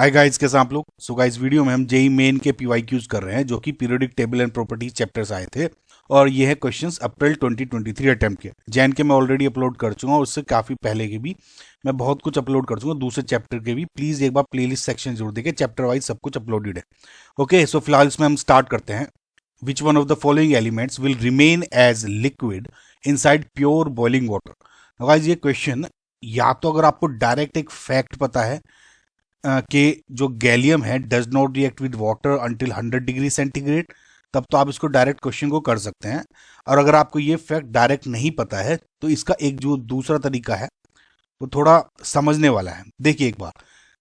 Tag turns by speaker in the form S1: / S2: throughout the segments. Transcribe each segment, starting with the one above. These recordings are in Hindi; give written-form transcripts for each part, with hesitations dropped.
S1: हाय गाइस, कैसे हैं आप लोग। सो गाइस, वीडियो में हम जेई मेन के पीवाईक्यूज कर रहे हैं जो कि periodic table and properties chapters आए थे। और ये है क्वेश्चंस अप्रैल 2023 अटेम्प्ट के। जैन के मैं ऑलरेडी अपलोड कर चुका हूँ, उससे काफ़ी पहले के भी मैं बहुत कुछ अपलोड कर चुका हूँ, दूसरे चैप्टर के भी। प्लीज़ एक बार प्लेलिस्ट सेक्शन जरूर देखिए, चैप्टर वाइज सब कुछ अपलोडेड है। ओके, सो फिलहाल इसमें हम स्टार्ट करते हैं। Which one of the following elements will remain as liquid inside pure boiling water. Guys, ये क्वेश्चन या तो अगर आपको डायरेक्ट एक फैक्ट पता है कि जो गैलियम है does not react with water until 100 degree centigrade, तब तो आप इसको डायरेक्ट क्वेश्चन को कर सकते हैं। और अगर आपको ये फैक्ट डायरेक्ट नहीं पता है तो इसका एक जो दूसरा तरीका है वो थोड़ा समझने वाला है। देखिए एक बार,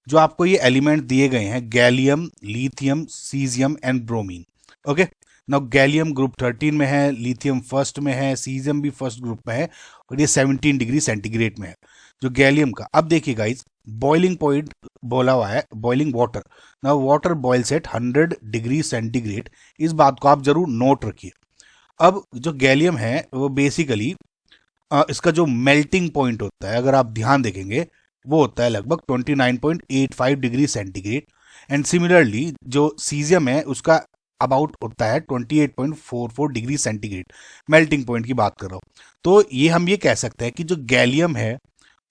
S1: जो आपको ये एलिमेंट दिए गए हैं gallium, lithium, caesium and bromine. Okay, now gallium group 13 में है, लिथियम फर्स्ट में है, सीजियम भी फर्स्ट ग्रुप में है, और ये 17 डिग्री सेंटीग्रेड में है जो गैलियम का। अब देखिए गाइज, बॉइलिंग पॉइंट बोला हुआ है boiling water. Now water boils at 100 degree centigrade, इस बात को आप जरूर नोट रखिए। अब जो गैलियम है वो बेसिकली इसका जो मेल्टिंग पॉइंट होता है, अगर आप ध्यान देखेंगे, वो होता है लगभग 29.85 डिग्री सेंटीग्रेड। एंड सिमिलरली जो सीजियम है उसका अबाउट होता है 28.44 डिग्री सेंटीग्रेड। मेल्टिंग पॉइंट की बात कर रहा हूँ। तो ये हम ये कह सकते हैं कि जो गैलियम है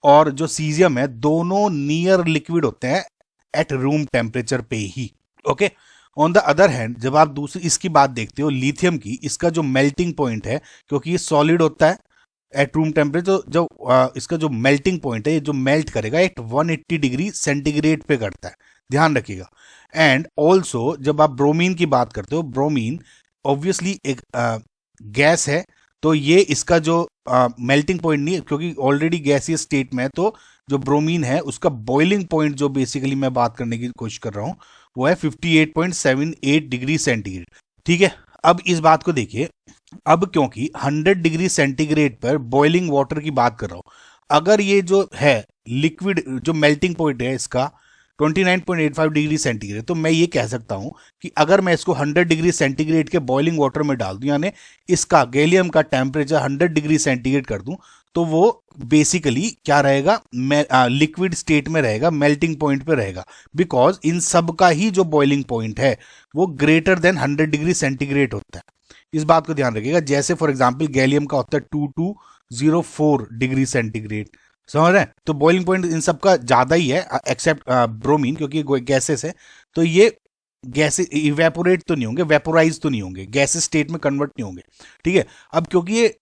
S1: और जो सीजियम है दोनों नियर लिक्विड होते हैं एट रूम टेम्परेचर पे ही। Okay, on the other hand जब आप दूसरी इसकी बात देखते हो लिथियम की, इसका जो मेल्टिंग पॉइंट है, क्योंकि ये सॉलिड होता है एट रूम टेम्परेचर, जो इसका जो मेल्टिंग पॉइंट है, ये जो मेल्ट करेगा एट 180 डिग्री सेंटीग्रेड पे करता है, ध्यान रखिएगा। एंड ऑल्सो जब आप ब्रोमीन की बात करते हो, ब्रोमीन ऑब्वियसली एक गैस है, तो ये इसका जो मेल्टिंग पॉइंट नहीं है क्योंकि ऑलरेडी गैसियस स्टेट में है। तो जो ब्रोमीन है उसका बॉइलिंग पॉइंट जो बेसिकली मैं बात करने की कोशिश कर रहा हूँ वो है 58.78 डिग्री सेंटीग्रेड। ठीक है, अब इस बात को देखिए। अब क्योंकि 100 डिग्री सेंटीग्रेड पर बॉइलिंग वाटर की बात कर रहा हूं, अगर ये जो है लिक्विड जो मेल्टिंग पॉइंट है इसका 29.85 डिग्री सेंटीग्रेड, तो मैं ये कह सकता हूं कि अगर मैं इसको 100 डिग्री सेंटीग्रेड के बॉइलिंग वाटर में डाल दूं, यानी इसका गैलियम का टेम्परेचर 100 डिग्री सेंटीग्रेड कर दूं, तो वो बेसिकली क्या रहेगा, लिक्विड स्टेट में रहेगा, मेल्टिंग पॉइंट पे रहेगा। बिकॉज इन सब का ही जो बॉइलिंग पॉइंट है वो ग्रेटर देन 100 डिग्री सेंटीग्रेड होता है। इस बात को ध्यान रखिएगा। जैसे फॉर एग्जांपल गैलियम का होता है 2204 डिग्री सेंटीग्रेड, समझ रहे हैं। तो बॉइलिंग पॉइंट इन सब का ज्यादा ही है एक्सेप्ट ब्रोमीन, क्योंकि गैसेस है। तो ये गैसेस इवेपोरेट तो नहीं होंगे, वेपोराइज तो नहीं होंगे, गैसेस स्टेट में कन्वर्ट नहीं होंगे। ठीक है, अब क्योंकि ये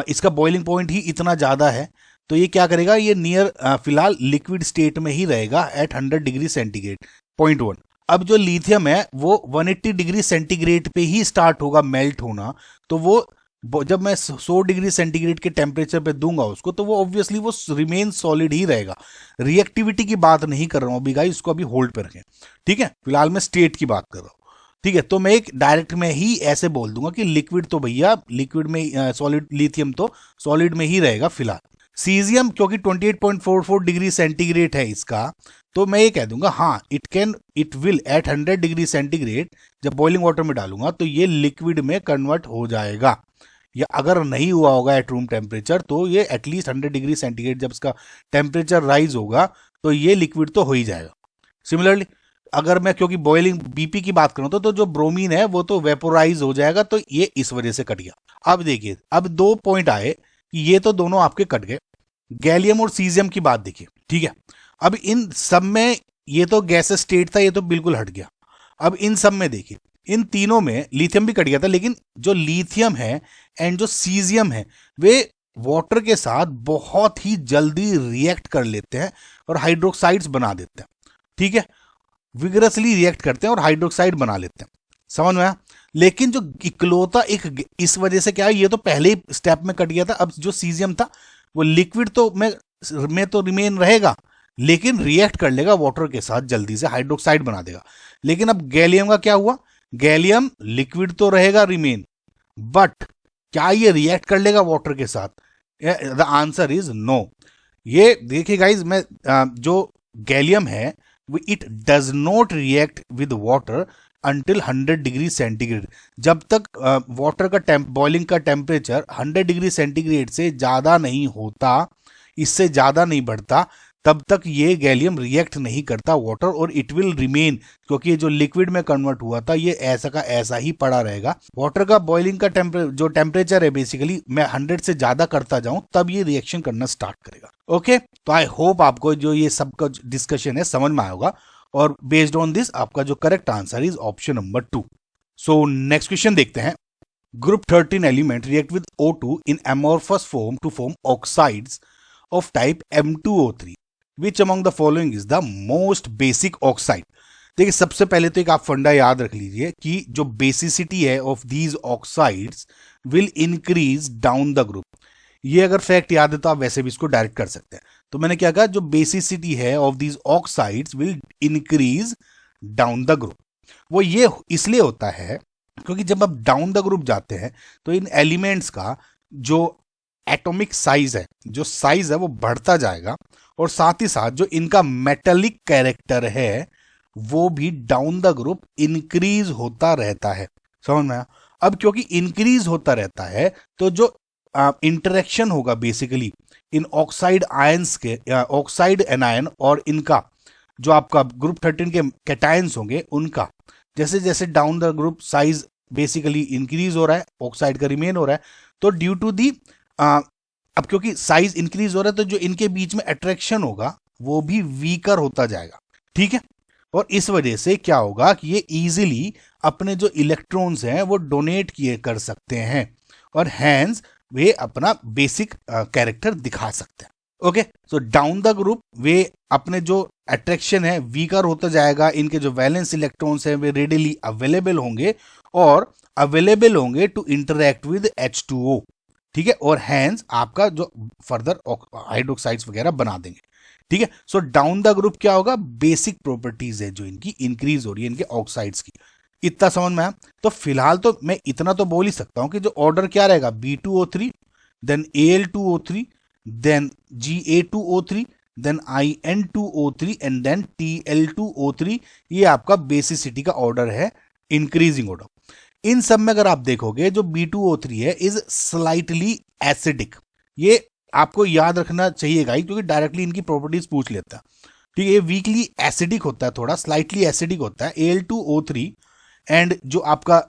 S1: इसका बॉइलिंग पॉइंट ही इतना ज्यादा है, तो ये क्या करेगा, ये नियर फिलहाल लिक्विड स्टेट में ही रहेगा एट 100 डिग्री सेंटीग्रेड। पॉइंट 1। अब जो लिथियम है वो 180 डिग्री सेंटीग्रेड पे ही स्टार्ट होगा मेल्ट होना। तो वो जब मैं 100 डिग्री सेंटीग्रेड के टेम्परेचर पे दूंगा उसको, तो वो ऑब्वियसली वो रिमेन सॉलिड ही रहेगा। रिएक्टिविटी की बात नहीं कर रहा हूं अभी गाइस, इसको अभी होल्ड पे रखें। ठीक है, फिलहाल मैं स्टेट की बात कर रहा हूं। ठीक है, तो मैं एक डायरेक्ट में ही ऐसे बोल दूंगा कि लिक्विड तो भैया लिक्विड में सॉलिड, लिथियम तो सॉलिड में ही रहेगा फिलहाल। सीजियम क्योंकि 28.44 डिग्री सेंटीग्रेड है इसका, तो मैं ये कह दूंगा हाँ it will at 100 degree centigrade जब बॉइलिंग वाटर में डालूंगा तो ये लिक्विड में कन्वर्ट हो जाएगा। या अगर नहीं हुआ होगा एट रूम टेम्परेचर, तो ये एटलीस्ट 100 डिग्री सेंटीग्रेड जब इसका टेम्परेचर राइज होगा तो ये लिक्विड तो हो ही जाएगा। सिमिलरली अगर मैं क्योंकि बॉइलिंग बीपी की बात करूं तो जो ब्रोमीन है वो तो वेपोराइज हो जाएगा, तो ये इस वजह से कट गया। अब देखिए, अब दो पॉइंट आए कि ये तो दोनों आपके कट गए। गैलियम और सीजियम की बात देखिए। ठीक है, अब इन सब में ये तो गैसेस स्टेट था, ये तो बिल्कुल हट गया। अब इन सब में देखिए, इन तीनों में लिथियम भी कट गया था, लेकिन जो लिथियम है एंड जो सीजियम है वे वाटर के साथ बहुत ही जल्दी रिएक्ट कर लेते हैं और हाइड्रोक्साइड्स बना देते हैं। ठीक है, विगरसली रिएक्ट करते हैं और हाइड्रोक्साइड बना लेते हैं, समझ में आया। लेकिन जो इकलौता एक इस वजह से क्या है, ये तो पहले ही स्टेप में कट गया था। अब जो सीजियम था वो लिक्विड तो में तो रिमेन रहेगा, लेकिन रिएक्ट कर लेगा वाटर के साथ, जल्दी से हाइड्रोक्साइड बना देगा। लेकिन अब गैलियम का क्या हुआ, गैलियम लिक्विड तो रहेगा रिमेन, बट क्या ये रिएक्ट कर लेगा वाटर के साथ? The answer is no. ये देखिए गाइज, मैं जो गैलियम है it does not react with water until 100 degree centigrade. जब तक वाटर का बॉइलिंग का टेम्परेचर 100 डिग्री सेंटीग्रेड से ज़्यादा नहीं होता, इससे ज़्यादा नहीं बढ़ता, तब तक ये गैलियम रिएक्ट नहीं करता वाटर और इट विल रिमेन, क्योंकि ये जो लिक्विड में कन्वर्ट हुआ था ये ऐसा का ऐसा ही पड़ा रहेगा। वाटर का बॉइलिंग का जो टेम्परेचर है बेसिकली मैं 100 से ज्यादा करता जाऊं तब ये रिएक्शन करना स्टार्ट करेगा। ओके, तो आई होप आपको जो ये सब का डिस्कशन है समझ में आया होगा, और बेस्ड ऑन दिस आपका जो correct answer is option number 2। So next question देखते हैं। Group 13 element react with O2 in amorphous form to form oxides of type M2O3. Which among the following is the most basic oxide? देखिए सबसे पहले तो एक आप फंडा याद रख लीजिए कि जो बेसिसिटी है of these oxides will increase down the group. ये अगर फैक्ट याद है तो आप वैसे भी इसको डायरेक्ट कर सकते हैं। तो मैंने क्या कहा, जो बेसिसिटी है of these oxides will increase down the group. वो ये इसलिए होता है क्योंकि जब आप डाउन द ग्रुप जाते हैं तो इन एलिमेंट्स का जो एटॉमिक साइज है, जो साइज है वो बढ़ता जाएगा, और साथ ही साथ जो इनका मेटेलिक कैरेक्टर है वो भी डाउन द ग्रुप इंक्रीज होता रहता है। समझ में आया? अब क्योंकि इंक्रीज होता रहता है तो जो इंटरेक्शन होगा बेसिकली इन ऑक्साइड आयंस के, ऑक्साइड एनायन और इनका जो आपका ग्रुप 13 के कैटायंस होंगे उनका, जैसे जैसे down the group size basically increase हो रहा है, ऑक्साइड का रिमेन हो रहा है, तो ड्यू टू दी अब क्योंकि साइज इंक्रीज हो रहा है तो जो इनके बीच में अट्रैक्शन होगा वो भी वीकर होता जाएगा। ठीक है, और इस वजह से क्या होगा कि ये इजीली अपने जो इलेक्ट्रॉन्स हैं वो डोनेट किए कर सकते हैं, और हैंस वे अपना बेसिक कैरेक्टर दिखा सकते हैं। Okay, so down the group वे अपने जो अट्रैक्शन है वीकर होता जाएगा, इनके जो वैलेंस इलेक्ट्रॉन्स हैं वे रेडिली अवेलेबल होंगे और अवेलेबल होंगे टू इंटरैक्ट विद H2O। ठीक है, और हैंस आपका जो फर्दर हाइड्रोक्साइड्स वगैरह बना देंगे। ठीक है, सो डाउन द ग्रुप क्या होगा, बेसिक प्रॉपर्टीज है जो इनकी इंक्रीज हो रही है इनके ऑक्साइड्स की। इतना समझ में आया? तो फिलहाल तो मैं इतना तो बोल ही सकता हूं कि जो ऑर्डर क्या रहेगा, B2O3 then Al2O3 then Ga2O3 then In2O3 and then Tl2O3। ये आपका बेसिसिटी का ऑर्डर है, इंक्रीजिंग ऑर्डर। इन सब में अगर आप देखोगे जो B2O3 है इज स्लाइटली एसिडिक। ये आपको याद रखना चाहिएगा ही क्योंकि डायरेक्टली इनकी प्रॉपर्टीज पूछ लेता है। ठीक है, ये वीकली एसिडिक होता है, थोड़ा स्लाइटली एसिडिक होता है। Al2O3 एंड जो आपका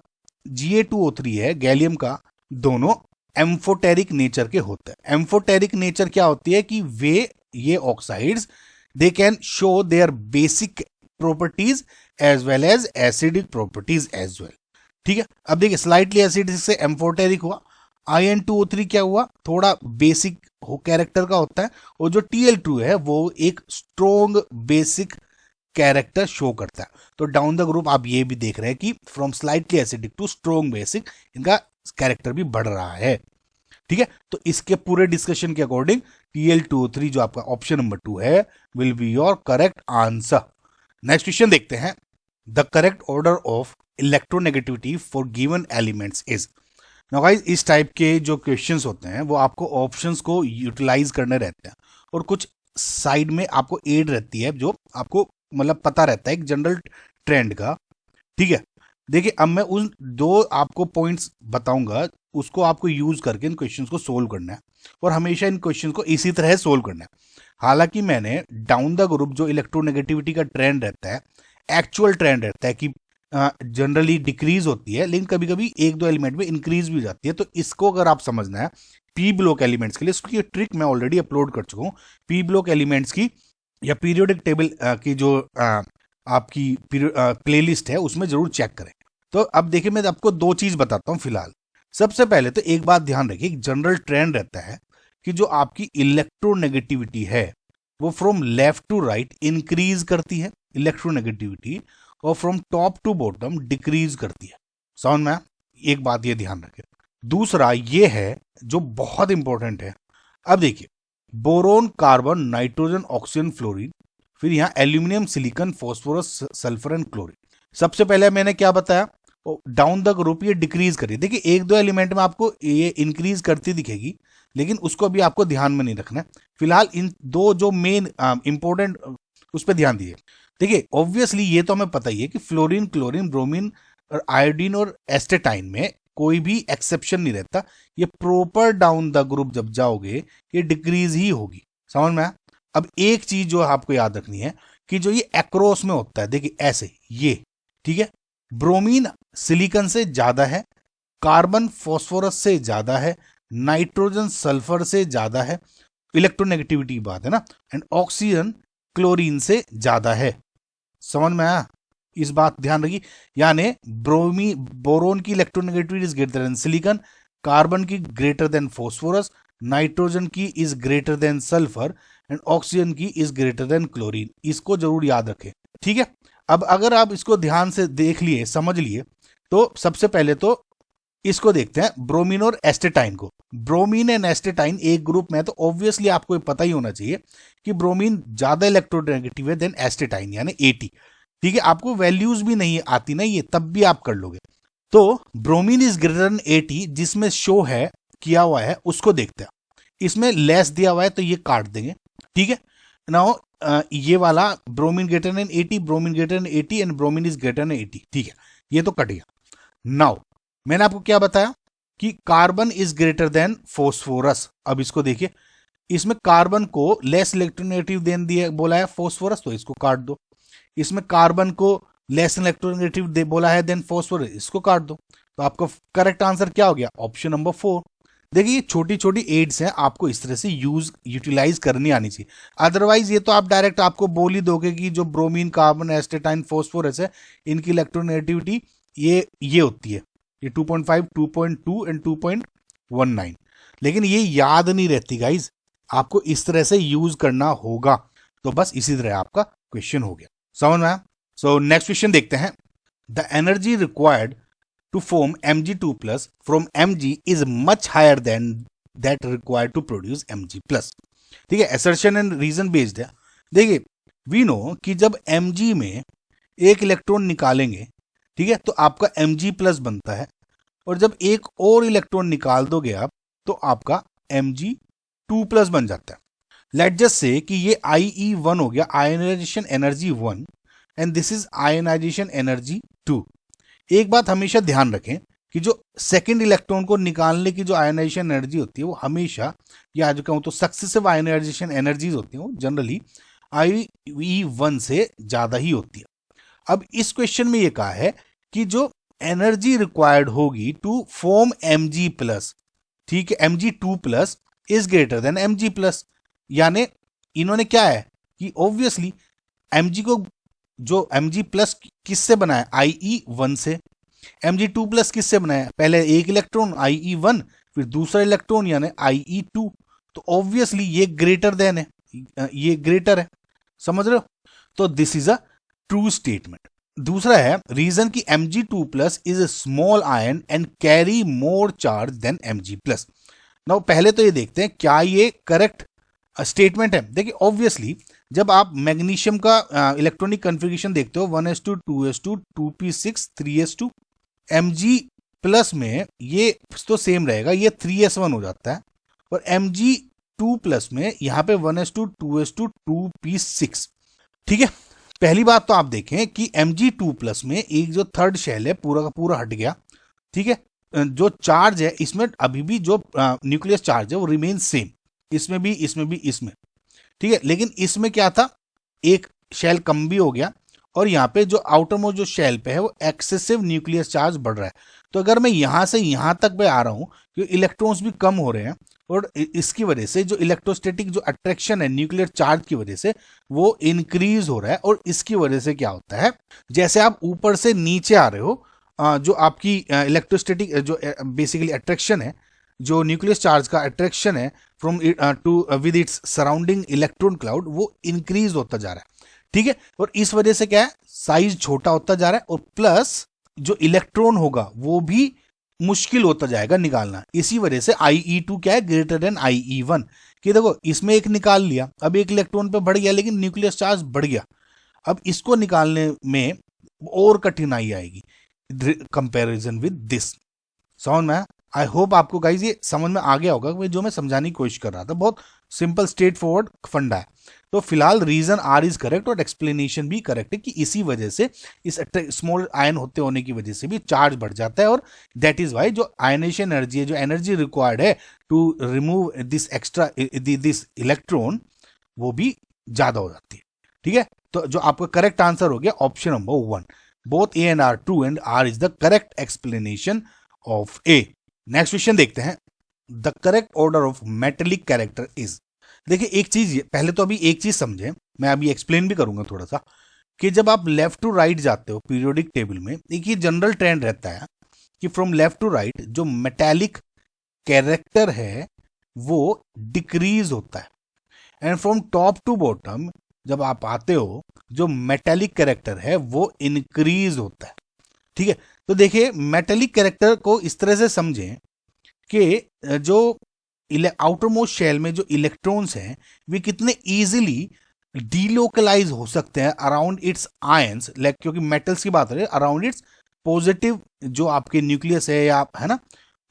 S1: Ga2O3 है गैलियम का, दोनों एम्फोटेरिक नेचर के होते हैं। एम्फोटेरिक नेचर क्या होती है कि वे ये oxides they can show their basic properties as well as acidic properties as well. ठीक है, अब देखिए स्लाइटली एसिडिक से एम्फोटेरिक हुआ, In2O3 क्या हुआ, थोड़ा बेसिक हो कैरेक्टर का होता है, और जो Tl2 है वो एक स्ट्रोंग बेसिक कैरेक्टर शो करता है। तो डाउन द ग्रुप आप ये भी देख रहे हैं कि from slightly acidic to strong basic इनका कैरेक्टर भी बढ़ रहा है। ठीक है, तो इसके पूरे डिस्कशन के अकॉर्डिंग Tl2O3 जो आपका ऑप्शन नंबर 2 है will be your correct answer. Next question देखते हैं। The correct order of electronegativity for given elements is. Now guys, इस टाइप के जो क्वेश्चंस होते हैं वो आपको ऑप्शंस को यूटिलाइज करने रहते हैं, और कुछ साइड में आपको एड रहती है जो आपको मतलब पता रहता है एक जनरल ट्रेंड का। ठीक है, देखिए अब मैं उन दो आपको पॉइंट्स बताऊंगा, उसको आपको यूज करके इन क्वेश्चंस को सोल्व करना है, और हमेशा इन क्वेश्चंस को इसी तरह सोल्व करना है। हालांकि मैंने डाउन द ग्रुप जो इलेक्ट्रोनेगेटिविटी का ट्रेंड रहता है, एक्चुअल ट्रेंड रहता है कि जनरली डिक्रीज होती है, लेकिन कभी कभी एक दो एलिमेंट में इंक्रीज भी हो जाती है। तो इसको अगर आप समझना है पी ब्लॉक एलिमेंट्स के लिए, उसकी ट्रिक मैं ऑलरेडी अपलोड कर चुका हूँ। पी ब्लॉक एलिमेंट्स की या पीरियोडिक टेबल की जो आपकी प्लेलिस्ट है उसमें जरूर चेक करें। तो अब देखिए मैं आपको दो चीज बताता हूँ फिलहाल। सबसे पहले तो एक बात ध्यान रखिए, एक जनरल ट्रेंड रहता है कि जो आपकी इलेक्ट्रोनेगेटिविटी है वो from left to right increase करती है इलेक्ट्रोनेगेटिविटी, और from top to bottom decrease करती है। समझ में? एक बात ये ध्यान रखें। दूसरा ये है जो बहुत इंपॉर्टेंट है, अब देखिए boron carbon nitrogen oxygen fluorine, फिर यहाँ aluminium silicon phosphorus sulphur and chlorine. सबसे पहले मैंने क्या बताया, डाउन द ग्रुप ये डिक्रीज करिए। देखिए एक दो एलिमेंट में आपको ये इंक्रीज करती दिखेगी, लेकिन उसको भी आपको ध्यान में नहीं रखना है। फिलहाल इन दो जो मेन इंपॉर्टेंट उस पर ध्यान दीजिए। देखिए ऑब्वियसली ये तो हमें पता ही है कि फ्लोरीन, क्लोरीन, ब्रोमीन और आयोडीन और एस्टेटाइन में कोई भी एक्सेप्शन नहीं रहता। ये प्रॉपर डाउन द ग्रुप जब जाओगे ये डिक्रीज ही होगी। समझ में आया? अब एक चीज जो आपको याद रखनी है कि जो ये एक्रोस में होता है, देखिए ऐसे ये, ठीक है, ब्रोमीन सिलिकॉन से ज्यादा है, कार्बन फॉस्फोरस से ज्यादा है, नाइट्रोजन सल्फर से ज्यादा है, इलेक्ट्रोनेगेटिविटी की बात है ना, एंड ऑक्सीजन क्लोरीन से ज्यादा है। समझ में आया? इस बात ध्यान रखिए, यानी बोरोन की electronegativity is greater then silicon, carbon की ग्रेटर देन फॉस्फोरस, नाइट्रोजन की is greater then sulphur and oxygen की इज ग्रेटर देन क्लोरीन। इसको जरूर याद रखें, ठीक है। अब अगर आप इसको ध्यान से देख लिए, समझ लिए, तो सबसे पहले तो इसको देखते हैं ब्रोमीन और एस्टेटाइन को। ब्रोमीन एंड एस्टेटाइन एक ग्रुप में है, तो ऑब्वियसली आपको पता ही होना चाहिए कि ब्रोमीन ज्यादा इलेक्ट्रोनेगेटिव है देन एस्टेटाइन, यानी 80, ठीक है। आपको वैल्यूज भी नहीं आती ना ये, तब भी आप कर लोगे। तो ब्रोमीन इज ग्रेटर देन 80 जिसमें शो है किया हुआ है, उसको देखते हैं। इसमें लेस दिया हुआ है तो ये काट देंगे, ठीक है। नाउ ये वाला bromine greater than 80, bromine greater than 80 and bromine is greater then 80, ठीक है, ये तो कट गया। नाउ मैंने आपको क्या बताया कि carbon is greater then phosphorus. अब इसको देखिए, इसमें कार्बन को लेस इलेक्ट्रोनेगेटिव देन दिया बोला है फॉस्फोरस, तो इसको काट दो। इसमें कार्बन को लेस इलेक्ट्रोनेगेटिव बोला है देन फॉस्फोरस, इसको काट दो। तो आपका करेक्ट आंसर क्या हो गया? Option number 4। देखिए ये छोटी छोटी एड्स हैं, आपको इस तरह से यूटिलाइज करनी आनी चाहिए। अदरवाइज ये तो आप डायरेक्ट आपको बोल ही दोगे कि जो ब्रोमीन, कार्बन, एस्टेटाइन, फॉस्फोरस है, इनकी इलेक्ट्रोनेगेटिविटी ये होती है, ये 2.5, 2.2 एंड 2.19। लेकिन ये याद नहीं रहती गाइज, आपको इस तरह से यूज करना होगा। तो बस इसी तरह आपका क्वेश्चन हो गया, समझ में आया? सो नेक्स्ट क्वेश्चन देखते हैं। The energy required to form Mg2+ from Mg is much higher than that required to produce Mg+। ठीक है, assertion and reason based है। देखिए we know कि जब Mg में एक इलेक्ट्रॉन निकालेंगे, ठीक है, तो आपका Mg+ बनता है, और जब एक और इलेक्ट्रॉन निकाल दोगे आप, तो आपका Mg2+ बन जाता है। लेट जस्ट से कि ये IE1 हो गया, ionization energy 1, and this is ionization energy 2। एक बात हमेशा ध्यान रखें कि जो सेकंड इलेक्ट्रॉन को निकालने की जो आयनाइजेशन एनर्जी होती है वो हमेशा, या जो कहूँ तो सक्सेसिव आयनाइजेशन एनर्जीज होती हैं, वो जनरली IE1 से ज्यादा ही होती है। अब इस क्वेश्चन में ये कहा है कि जो एनर्जी रिक्वायर्ड होगी टू फॉर्म Mg+, ठीक है, Mg2+ is greater then Mg+, यानी इन्होंने क्या है कि ऑब्वियसली Mg को, जो Mg+ किससे बनाया? IE1 से। Mg2+ किससे बनाया? पहले एक इलेक्ट्रॉन IE1, फिर दूसरा इलेक्ट्रॉन यानी IE2। तो ऑब्वियसली ये ग्रेटर देन है, ये ग्रेटर है, समझ रहे हो? तो this is a true statement. दूसरा है रीजन कि Mg2+ is a small ion and carry more charge than Mg+। Now पहले तो ये देखते हैं क्या ये करेक्ट स्टेटमेंट है। देखिए ऑब्वियसली जब आप मैग्नीशियम का इलेक्ट्रॉनिक कन्फिगरेशन देखते हो 1s2 2s2 2p6 3s2, Mg+ में ये तो सेम रहेगा, ये 3s1 हो जाता है, और Mg2+ में यहाँ पे 1s2 2s2 2p6। ठीक है, पहली बात तो आप देखें कि Mg2+ में एक जो थर्ड शेल है पूरा का पूरा हट गया, ठीक है। जो चार्ज है इसमें अभी भी जो न्यूक्लियस चार्ज है वो रिमेन सेम, इसमें भी, इसमें भी, इसमें, ठीक है। लेकिन इसमें क्या था, एक शेल कम भी हो गया, और यहाँ पे जो आउटर मोस्ट जो शेल पे है वो एक्सेसिव न्यूक्लियस चार्ज बढ़ रहा है। तो अगर मैं यहाँ से यहाँ तक पे आ रहा हूँ, क्योंकि इलेक्ट्रॉन्स भी कम हो रहे हैं, और इसकी वजह से जो इलेक्ट्रोस्टैटिक जो अट्रैक्शन है न्यूक्लियर चार्ज की वजह से वो इंक्रीज हो रहा है। और इसकी वजह से क्या होता है, जैसे आप ऊपर से नीचे आ रहे हो, जो आपकी इलेक्ट्रोस्टैटिक जो बेसिकली अट्रैक्शन है, जो न्यूक्लियस चार्ज का अट्रैक्शन है from to with its surrounding electron cloud, वो इंक्रीज होता जा रहा है, ठीक है। और इस वजह से क्या है, साइज छोटा होता जा रहा है, और प्लस जो इलेक्ट्रॉन होगा वो भी मुश्किल होता जाएगा निकालना। इसी वजह से IE2 क्या है, ग्रेटर देन IE1। कि देखो इसमें एक निकाल लिया, अब एक इलेक्ट्रॉन पे बढ़ गया, लेकिन न्यूक्लियस चार्ज बढ़ गया, अब इसको निकालने में और कठिनाई आएगी कंपैरिजन विद दिस। समझ में? आई होप आपको गाइज ये समझ में आ गया होगा जो मैं समझाने की कोशिश कर रहा था। बहुत सिंपल स्ट्रेट फॉरवर्ड फंडा है। तो फिलहाल रीजन आर इज करेक्ट और एक्सप्लेनेशन भी करेक्ट है कि इसी वजह से, इस स्मॉल आयन होते होने की वजह से भी चार्ज बढ़ जाता है, और दैट इज वाई जो आयनेशन एनर्जी है, जो एनर्जी रिक्वायर्ड है to remove this extra this electron, वो भी ज्यादा हो जाती है। ठीक है, तो जो आपका करेक्ट आंसर हो गया option number 1, both A and R true and R is the correct explanation of A. Next question देखते हैं, the correct order of metallic character is. देखिए एक चीज, पहले तो अभी एक चीज समझे, मैं अभी एक्सप्लेन भी करूंगा थोड़ा सा, कि जब आप लेफ्ट टू राइट जाते हो पीरियोडिक टेबल में, एक ये जनरल ट्रेंड रहता है कि फ्रॉम लेफ्ट टू राइट जो मेटालिक कैरेक्टर है वो डिक्रीज होता है, and from top to bottom जब आप आते हो जो मेटालिक कैरेक्टर है वो इंक्रीज होता है। ठीक है, तो देखिए मेटालिक कैरेक्टर को इस तरह से समझें कि जो आउटर मोस्ट शेल में जो इलेक्ट्रॉन्स हैं वे कितने इजीली डीलोकलाइज हो सकते हैं अराउंड इट्स आयंस, लाइक क्योंकि मेटल्स की बात हो रही है, अराउंड इट्स पॉजिटिव जो आपके न्यूक्लियस है या है ना,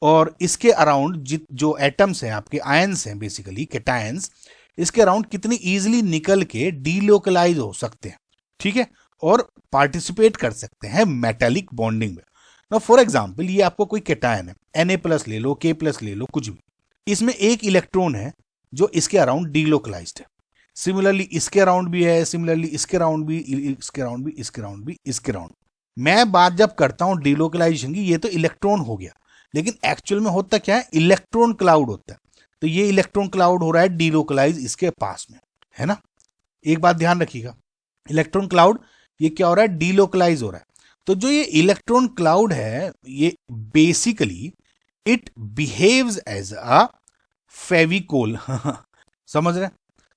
S1: और इसके अराउंड जो एटम्स हैं आपके आयंस हैं बेसिकली कैटायंस, इसके अराउंड कितनी इजीली निकल के डीलोकलाइज हो सकते हैं। ठीक है, और पार्टिसिपेट कर सकते हैं मेटालिक बॉन्डिंग में। ना फॉर एग्जांपल ये आपको कोई कैटायन है, Na+ ले लो, K+ ले लो, कुछ भी, इसमें एक इलेक्ट्रॉन है जो इसके अराउंड डीलोकलाइज्ड है, सिमिलरली इसके अराउंड भी है, सिमिलरली इसके अराउंड भी, इसके अराउंड भी, इसके अराउंड भी, इसके अराउंड। मैं बात जब करता हूं डीलोकलाइजेशन की, ये तो इलेक्ट्रॉन हो गया, लेकिन एक्चुअल में होता क्या है, इलेक्ट्रॉन क्लाउड होता है। तो ये इलेक्ट्रॉन क्लाउड हो रहा है डीलोकलाइज इसके पास में, है ना। एक बात ध्यान रखिएगा, इलेक्ट्रॉन क्लाउड ये क्या हो रहा है, डीलोकलाइज हो रहा है। तो जो ये इलेक्ट्रॉन क्लाउड है ये basically it behaves as a Fevicol समझ रहे हैं।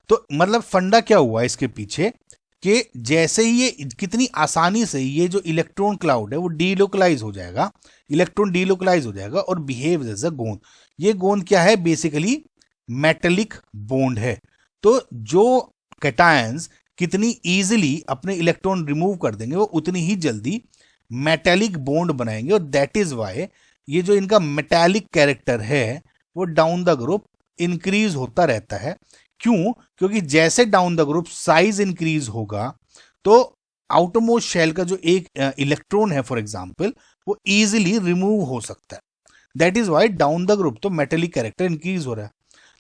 S1: तो मतलब फंडा क्या हुआ इसके पीछे कि जैसे ही ये कितनी आसानी से ये जो इलेक्ट्रॉन क्लाउड है वो डीलोकलाइज हो जाएगा, इलेक्ट्रॉन डीलोकलाइज हो जाएगा और बिहेव्स एज अ गोंद। ये गोंद क्या है, बेसिकली मेटेलिक बॉन्ड है। तो जो कैटायंस कितनी इजीली अपने इलेक्ट्रॉन रिमूव कर देंगे वो उतनी ही जल्दी मेटेलिक बॉन्ड बनाएंगे, और दैट इज वाई ये जो इनका मेटालिक कैरेक्टर है वो डाउन द ग्रुप इंक्रीज होता रहता है। क्यों? क्योंकि जैसे down the group size increase होगा तो आउटरमोस्ट शेल का जो एक इलेक्ट्रॉन है फॉर एग्जांपल वो इजीली रिमूव हो सकता है। That is why down the group तो मेटेलिक कैरेक्टर इंक्रीज हो रहा है।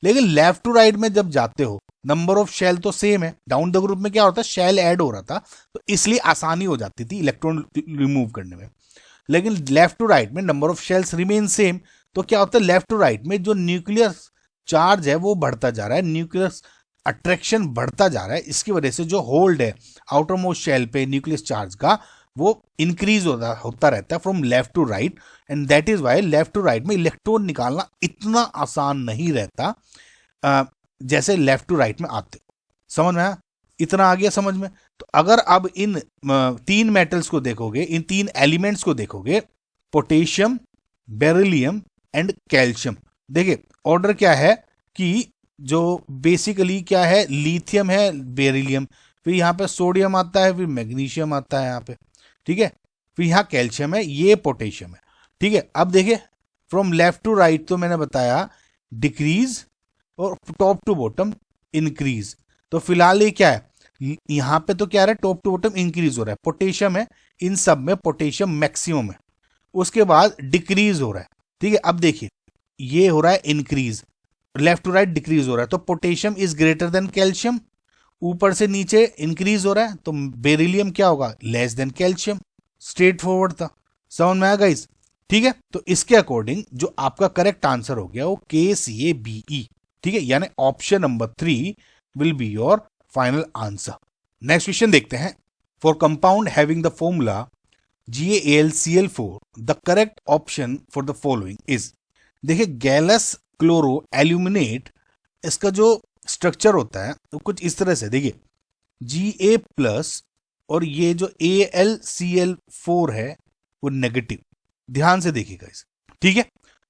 S1: लेकिन लेफ्ट टू राइट में जब जाते हो नंबर ऑफ शेल तो सेम है, डाउन द ग्रुप में क्या होता है, शेल ऐड हो रहा था तो इसलिए आसानी हो जाती थी इलेक्ट्रॉन रिमूव करने में। लेकिन लेफ्ट टू राइट में number of shells remain same, तो क्या होता है, लेफ्ट टू राइट में जो न्यूक्लियर चार्ज है वो बढ़ता जा रहा है, न्यूक्लियर अट्रैक्शन बढ़ता जा रहा है। इसकी वजह से जो होल्ड है आउटर मोस्ट शेल पे न्यूक्लियस चार्ज का वो इंक्रीज होता रहता है from left to right, and that is why left to right में इलेक्ट्रॉन निकालना इतना आसान नहीं रहता जैसे लेफ्ट टू राइट में आते। समझ में आया? इतना आ गया समझ में? तो अगर अब इन तीन मेटल्स को देखोगे, इन तीन एलिमेंट्स को देखोगे, पोटेशियम, बेरिलियम एंड कैल्शियम, देखिए ऑर्डर क्या है कि जो बेसिकली क्या है, लिथियम है, बेरिलियम, फिर यहाँ पे सोडियम आता है, फिर मैग्नीशियम आता है यहाँ पे, ठीक है, फिर यहाँ कैल्शियम है, ये पोटेशियम है। ठीक है, अब देखिए फ्रॉम लेफ्ट टू राइट तो मैंने बताया डिक्रीज और टॉप टू बॉटम इंक्रीज। तो फिलहाल ये क्या है, यहाँ पे तो क्या है, टॉप टू बॉटम इंक्रीज हो रहा है, पोटेशियम है, इन सब में पोटेशियम मैक्सिमम है, उसके बाद डिक्रीज हो रहा है। ठीक है, अब देखिए ये हो रहा है increase, left to right decrease हो रहा है, तो potassium is greater than calcium, ऊपर से नीचे इंक्रीज हो रहा है, तो बेरिलियम क्या होगा, less than calcium. Straight forward था, समझ में आया गाइस? ठीक है, तो इसके अकॉर्डिंग जो आपका करेक्ट आंसर हो गया वो KCABE। ठीक है, यानी option number 3 will be your final answer. Next question देखते हैं, for compound having the formula GaCl4 the correct option for the following is. देखिए गैलस क्लोरो एल्यूमिनेट, इसका जो स्ट्रक्चर होता है तो कुछ इस तरह से, देखिए Ga+ और ये जो AlCl4 है वो नेगेटिव, ध्यान से देखिएगा इस। ठीक है,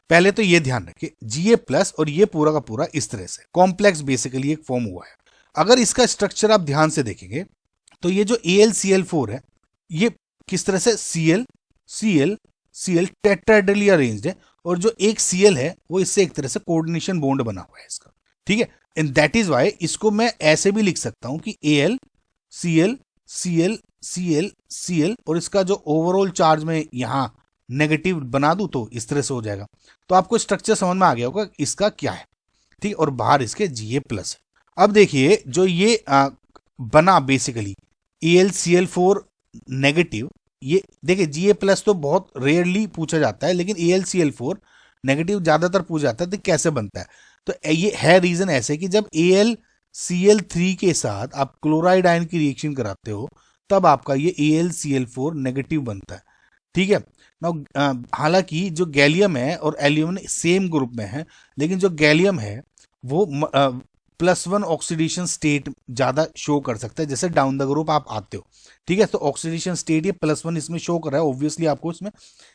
S1: पहले तो ये ध्यान रखिए Ga+ और ये पूरा का पूरा इस तरह से कॉम्प्लेक्स बेसिकली एक फॉर्म हुआ है। अगर इसका स्ट्रक्चर आप ध्यान से देखेंगे तो ये जो AlCl4 है ये किस तरह से Cl टेट्राहेड्रली अरेंज्ड है, और जो एक Cl है वो इससे एक तरह से कोऑर्डिनेशन बॉन्ड बना हुआ है इसका। ठीक है, एंड दैट इज वाई इसको मैं ऐसे भी लिख सकता हूं कि AlCl और इसका जो ओवरऑल चार्ज में यहां नेगेटिव बना दूं तो इस तरह से हो जाएगा। तो आपको स्ट्रक्चर समझ में आ गया होगा इसका क्या है। ठीक, और बाहर इसके Ga+ है, अब देखिए जो ये बना बेसिकली AlCl4 नेगेटिव, ये देखिए Ga+ तो बहुत रेयरली पूछा जाता है, लेकिन AlCl4 नेगेटिव ज्यादातर पूछा जाता है। तो कैसे बनता है, तो ये है रीजन ऐसे कि जब AlCl3 के साथ आप क्लोराइड आयन की रिएक्शन कराते हो तब आपका ये AlCl4 नेगेटिव बनता है। ठीक है ना। हालांकि जो गैलियम है और एल्यूमिनियम सेम ग्रुप में है, लेकिन जो गैलियम है वो +1 ऑक्सीडेशन स्टेट ज्यादा शो कर सकता है। जैसे डाउन द ग्रुप आप आते हो, ठीक है, तो ऑक्सीडेशन स्टेट ये +1 इसमें शो कर रहा है, ऑब्वियसली आपको इसमें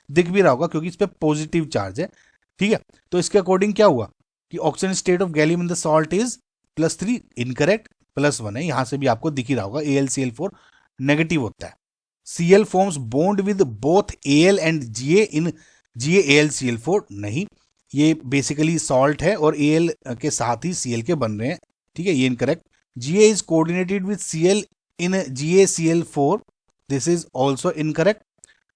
S1: दिख भी रहा होगा क्योंकि इस पे पॉजिटिव चार्ज है। ठीक है, तो इसके अकॉर्डिंग क्या हुआ कि oxygen state of gallium in the salt is +3, incorrect, +1 है, यहां से भी आपको दिख ही रहा होगा AlCl4 नेगेटिव होता है। Cl forms bond with both Al and Ga in GaAlCl4, नहीं, ये बेसिकली सॉल्ट है और Al के साथ ही Cl के बन रहे हैं। ठीक है, ये incorrect. Ga is coordinated with Cl in GaCl4, this is also incorrect.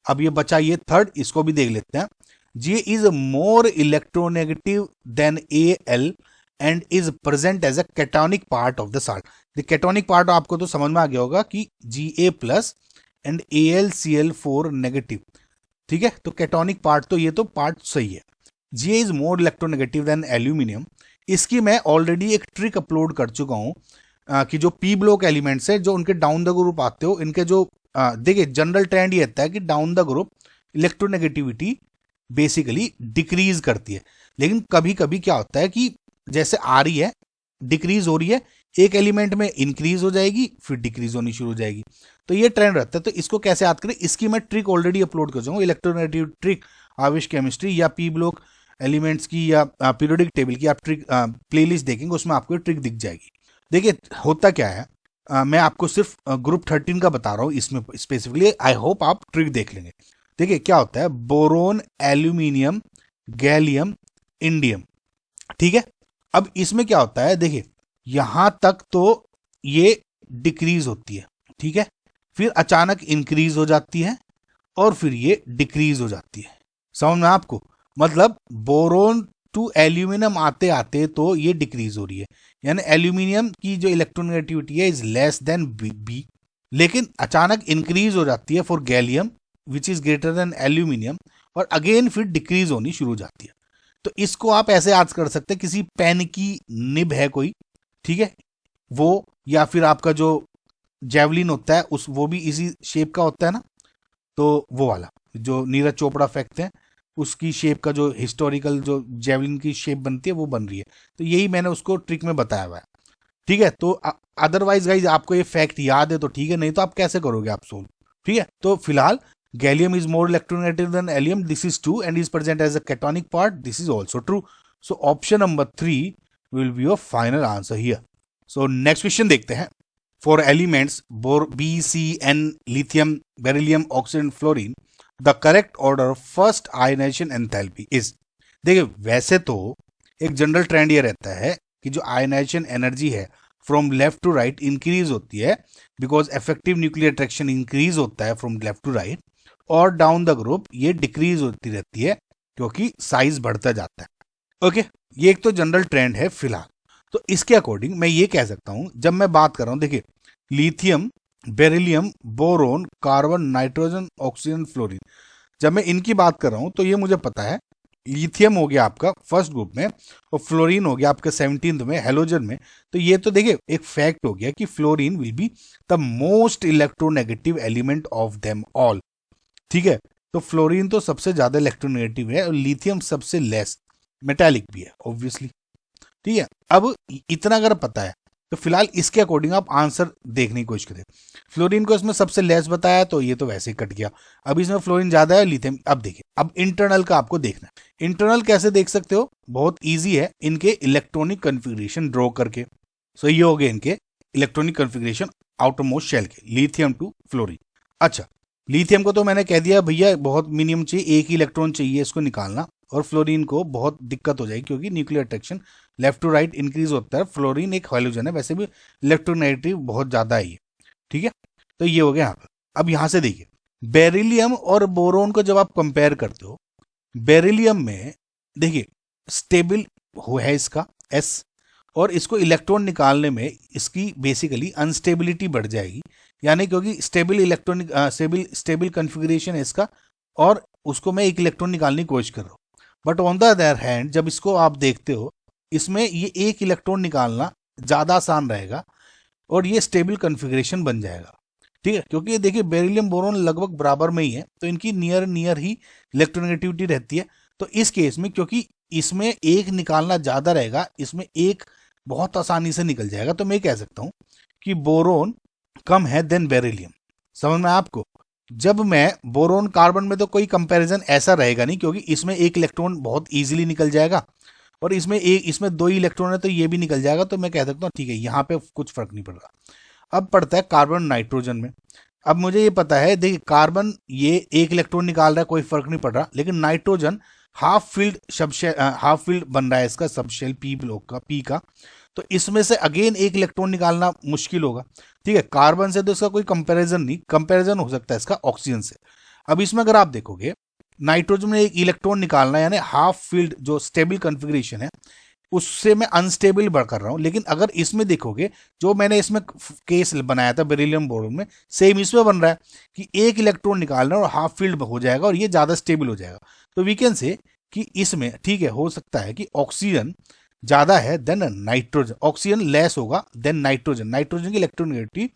S1: अब ये बचा ये थर्ड, इसको भी देख लेते हैं। Ga is more electronegative than Al and is present as a cationic part of the salt। the cationic part आपको तो समझ में आ गया होगा कि Ga+ एंड AlCl4 नेगेटिव। ठीक है, तो कैटोनिक पार्ट तो ये तो पार्ट सही है। Ga is more electronegative then aluminium. इसकी मैं ऑलरेडी एक ट्रिक अपलोड कर चुका हूं कि जो पी ब्लॉक एलिमेंट्स है जो उनके डाउन द ग्रुप आते हो, इनके जो देखिए जनरल ट्रेंड ये रहता है कि down the group electronegativity basically decrease करती है, लेकिन कभी कभी क्या होता है कि जैसे आ रही है डिक्रीज हो रही है, एक एलिमेंट में इंक्रीज हो जाएगी फिर डिक्रीज होनी शुरू हो जाएगी, तो ये ट्रेंड रहता है। तो इसको कैसे याद करें, इसकी मैं ट्रिक ऑलरेडी अपलोड कर जाऊंगा, इलेक्ट्रोनेगेटिव ट्रिक आवेश केमिस्ट्री या पी ब्लॉक एलिमेंट्स की या पीरियोडिक टेबल की आप ट्रिक प्लेलिस्ट देखेंगे, उसमें आपको ट्रिक दिख जाएगी। देखिए होता क्या है, मैं आपको सिर्फ ग्रुप 13 का बता रहा हूँ इसमें स्पेसिफिकली, आई होप आप ट्रिक देख लेंगे। देखिए क्या होता है, बोरोन, एल्यूमिनियम, गैलियम, इंडियम। ठीक है, अब इसमें क्या होता है, देखिए यहां तक तो ये डिक्रीज होती है, ठीक है, फिर अचानक इंक्रीज हो जाती है और फिर ये डिक्रीज हो जाती है। समझ में आपको, मतलब बोरोन टू एल्यूमिनियम आते आते तो ये डिक्रीज हो रही है, यानी एल्यूमिनियम की जो इलेक्ट्रोनेगेटिविटी है इज लेस देन बी, लेकिन अचानक इंक्रीज हो जाती है for gallium which is greater then aluminium, और अगेन फिर डिक्रीज होनी शुरू हो जाती है। तो इसको आप ऐसे याद कर सकते हैं, किसी पेन की निब है कोई, ठीक है, वो, या फिर आपका जो जेवलिन होता है उस वो भी इसी शेप का होता है ना, तो वो वाला जो नीरज चोपड़ा फेंकते हैं उसकी शेप का जो हिस्टोरिकल जो जेवलिन की शेप बनती है वो बन रही है, तो यही मैंने उसको ट्रिक में बताया हुआ है। ठीक है, तो अदरवाइज गाइज आपको ये फैक्ट याद है तो ठीक है, नहीं तो आप कैसे करोगे आप सोल्व। ठीक है, तो फिलहाल gallium is more electronegative than एलियम, this is true and is present as a cationic part, this is also true. So option number 3 will be your final answer here. So next question देखते हैं। For elements B, C, N, lithium, beryllium, oxygen, fluorine, the correct order of first ionization enthalpy is। देखिए वैसे तो एक जनरल ट्रेंड ये रहता है कि जो आयनाइजेशन एनर्जी है from left to right increase होती है because effective nuclear attraction increase होता है फ्रॉम लेफ्ट टू राइट, और डाउन द ग्रुप ये डिक्रीज होती रहती है क्योंकि साइज बढ़ता जाता है। ओके, ये एक तो जनरल ट्रेंड है फिलहाल। तो इसके अकॉर्डिंग मैं ये कह सकता हूं, जब मैं बात कर रहा हूं, देखिए lithium, beryllium, boron, carbon, nitrogen, oxygen, fluorine, जब मैं इनकी बात कर रहा हूं तो ये मुझे पता है, लिथियम हो गया आपका फर्स्ट ग्रुप में और फ्लोरीन हो गया आपके 17th में हेलोजन में। तो ये तो देखिए एक फैक्ट हो गया कि fluorine will be the most electronegative element of them all. ठीक है, तो फ्लोरीन तो सबसे ज्यादा इलेक्ट्रोनेगेटिव है और लिथियम सबसे लेस मेटालिक भी है ऑब्वियसली। ठीक है, अब इतना अगर पता है तो फिलहाल इसके अकॉर्डिंग आप आंसर देखने की कोशिश करें। फ्लोरीन को इसमें सबसे लेस बताया तो ये तो वैसे ही कट गया, अब इसमें फ्लोरीन ज्यादा है, लिथियम। अब देखिए, अब इंटरनल का आपको देखना है। इंटरनल कैसे देख सकते हो, बहुत इजी है, इनके इलेक्ट्रॉनिक कन्फिग्रेशन ड्रॉ करके। सो ये हो गए इनके electronic configuration outermost shell के, लिथियम टू फ्लोरीन। अच्छा, लिथियम को तो मैंने कह दिया भैया बहुत मिनिमम चाहिए, एक ही इलेक्ट्रॉन चाहिए इसको निकालना, और फ्लोरीन को बहुत दिक्कत हो जाएगी क्योंकि nuclear attraction left to right increase होता है। फ्लोरीन एक हाइड्रोजन है, वैसे भी इलेक्ट्रोनेगेटिव बहुत ज्यादा है ये। ठीक है, तो ये हो गया यहाँ पर। अब यहां से देखिए बेरिलियम और बोरोन को जब आप कंपेयर करते हो, बेरिलियम में देखिए स्टेबल है इसका S, और इसको इलेक्ट्रॉन निकालने में इसकी बेसिकली अनस्टेबिलिटी बढ़ जाएगी, यानी क्योंकि स्टेबल इलेक्ट्रॉनिक स्टेबल कन्फिग्रेशन है इसका, और उसको मैं एक इलेक्ट्रॉन निकालने की कोशिश कर रहा हूँ। But on the other hand जब इसको आप देखते हो, इसमें ये एक इलेक्ट्रॉन निकालना ज़्यादा आसान रहेगा और ये स्टेबल कन्फिग्रेशन बन जाएगा। ठीक है, क्योंकि ये देखिए बेरिलियम बोरोन लगभग बराबर में ही है, तो इनकी नियर ही इलेक्ट्रोनेगेटिविटी रहती है। तो इस केस में क्योंकि इसमें एक निकालना ज़्यादा रहेगा, इसमें एक बहुत आसानी से निकल जाएगा, तो मैं कह सकता हूँ कि बोरोन कम है देन बेरिलियम। समझ में आपको? जब मैं बोरोन कार्बन में तो कोई कंपैरिजन ऐसा रहेगा नहीं, क्योंकि इसमें एक इलेक्ट्रॉन बहुत इजीली निकल जाएगा और इसमें 2 ही इलेक्ट्रॉन है, तो ये भी निकल जाएगा। तो मैं कह सकता हूँ ठीक है, यहाँ पे कुछ फर्क नहीं पड़ रहा। अब पड़ता है कार्बन नाइट्रोजन में। अब मुझे ये पता है, देखिए कार्बन ये एक इलेक्ट्रॉन निकाल रहा है, कोई फर्क नहीं पड़ रहा, लेकिन नाइट्रोजन हाफ फील्ड बन रहा है इसका सबशेल पी ब्लॉक का, पी का, तो इसमें से अगेन एक इलेक्ट्रॉन निकालना मुश्किल होगा। ठीक है, कार्बन से तो इसका कोई कंपैरिजन हो सकता है इसका ऑक्सीजन से। अब इसमें अगर आप देखोगे नाइट्रोजन में एक इलेक्ट्रॉन निकालना, यानी हाफ फील्ड जो स्टेबल कॉन्फ़िगरेशन है उससे मैं अनस्टेबल बढ़ कर रहा हूं। लेकिन अगर इसमें देखोगे, जो मैंने इसमें केस बनाया था बेरिलियम बोरोन में, सेम इसमें बन रहा है कि एक इलेक्ट्रॉन निकालना और हाफ फील्ड हो जाएगा और ये ज्यादा स्टेबल हो जाएगा। तो वी कैन से कि इसमें ठीक है, हो सकता है कि ऑक्सीजन ज्यादा है देन नाइट्रोजन, ऑक्सीजन लेस होगा देन नाइट्रोजन। नाइट्रोजन की इलेक्ट्रोनेगेटिविटी,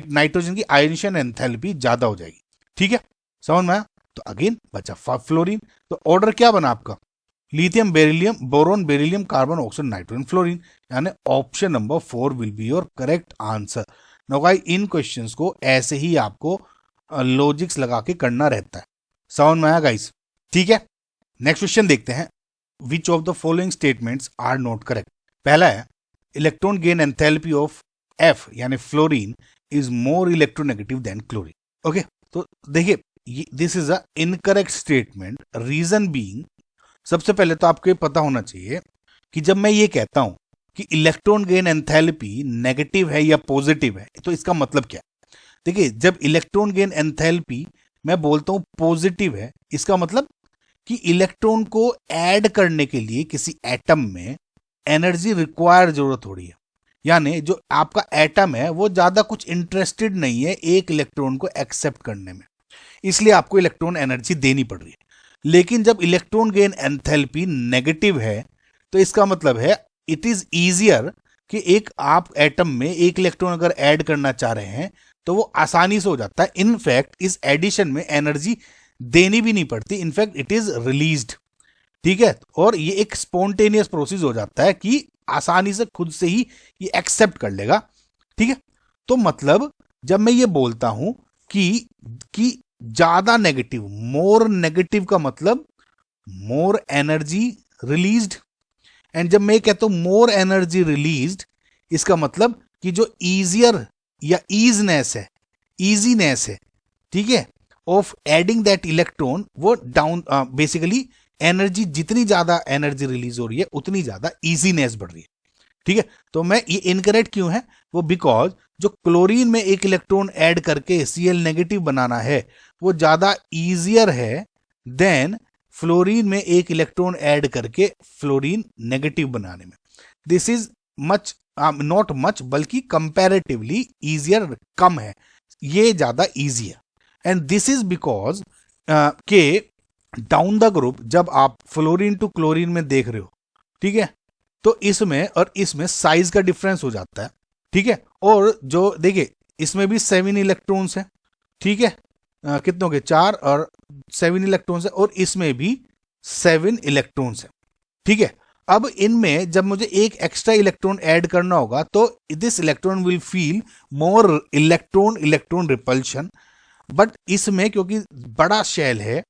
S1: नाइट्रोजन की आयनिशन एंथैल्पी ज्यादा हो जाएगी। ठीक है, समझ में आया? तो अगेन बचा फ्लोरीन। तो ऑर्डर क्या बना आपका? Lithium, beryllium, boron, beryllium, carbon, oxygen, nitrogen, fluorine, यानी option number 4 will be your correct answer. Now guys, इन क्वेश्चंस को ऐसे ही आपको लॉजिक्स लगा के करना रहता है। समझ में आया गाइस? ठीक है, नेक्स्ट क्वेश्चन देखते हैं। Which of the following statements are not correct? पहला है electron gain enthalpy of F यानी fluorine is more electronegative than chlorine. Okay, तो देखिए this is a incorrect statement. Reason being, सबसे पहले तो आपको पता होना चाहिए कि जब मैं ये कहता हूं कि इलेक्ट्रॉन गेन एंथैल्पी नेगेटिव है या पॉजिटिव है, तो इसका मतलब क्या है? देखिए, जब इलेक्ट्रॉन गेन एंथैल्पी मैं बोलता हूं पॉजिटिव है, इसका मतलब कि इलेक्ट्रॉन को ऐड करने के लिए किसी एटम में एनर्जी रिक्वायर जरूरत हो रही है, यानी जो आपका एटम है वो ज्यादा कुछ इंटरेस्टेड नहीं है एक इलेक्ट्रॉन को एक्सेप्ट करने में, इसलिए आपको इलेक्ट्रॉन एनर्जी देनी पड़ रही है। लेकिन जब इलेक्ट्रॉन गेन एंथैल्पी नेगेटिव है, तो इसका मतलब है इट इज इजियर कि एक आप एटम में एक इलेक्ट्रॉन अगर ऐड करना चाह रहे हैं तो वो आसानी से हो जाता है। इनफैक्ट इस एडिशन में एनर्जी देनी भी नहीं पड़ती, इनफैक्ट इट इज रिलीज्ड। ठीक है, और ये एक स्पॉन्टेनियस प्रोसेस हो जाता है कि आसानी से खुद से ही ये एक्सेप्ट कर लेगा। ठीक है, तो मतलब जब मैं ये बोलता हूं कि ज्यादा नेगेटिव, मोर नेगेटिव का मतलब मोर एनर्जी रिलीज्ड, एंड जब मैं कहता हूं मोर एनर्जी रिलीज्ड, इसका मतलब कि जो इजियर या ईजीनेस है, ठीक है, ऑफ एडिंग दैट इलेक्ट्रॉन, वो डाउन, बेसिकली एनर्जी, जितनी ज्यादा एनर्जी रिलीज हो रही है उतनी ज्यादा इजीनेस बढ़ रही है। ठीक है, तो मैं ये इनकरेक्ट क्यों है? वो बिकॉज जो क्लोरीन में एक इलेक्ट्रॉन ऐड करके Cl नेगेटिव बनाना है वो ज्यादा इजियर है देन फ्लोरीन में एक इलेक्ट्रॉन ऐड करके फ्लोरीन नेगेटिव बनाने में। This is much, not much, बल्कि कंपैरेटिवली इजियर, कम है, ये ज्यादा इजी है। एंड दिस इज बिकॉज के डाउन द ग्रुप जब आप फ्लोरीन टू क्लोरीन में देख रहे हो, ठीक है, तो इसमें और इसमें साइज का डिफरेंस हो जाता है। ठीक है, और जो देखिए इसमें भी 7 इलेक्ट्रॉन्स हैं, ठीक है, कितनों के 4 और 7 इलेक्ट्रॉन्स है, और इसमें भी 7 इलेक्ट्रॉन्स है। ठीक है, अब इनमें जब मुझे एक एक्स्ट्रा इलेक्ट्रॉन ऐड करना होगा तो this electron will feel more electron repulsion, but इसमें क्योंकि बड़ा शेल है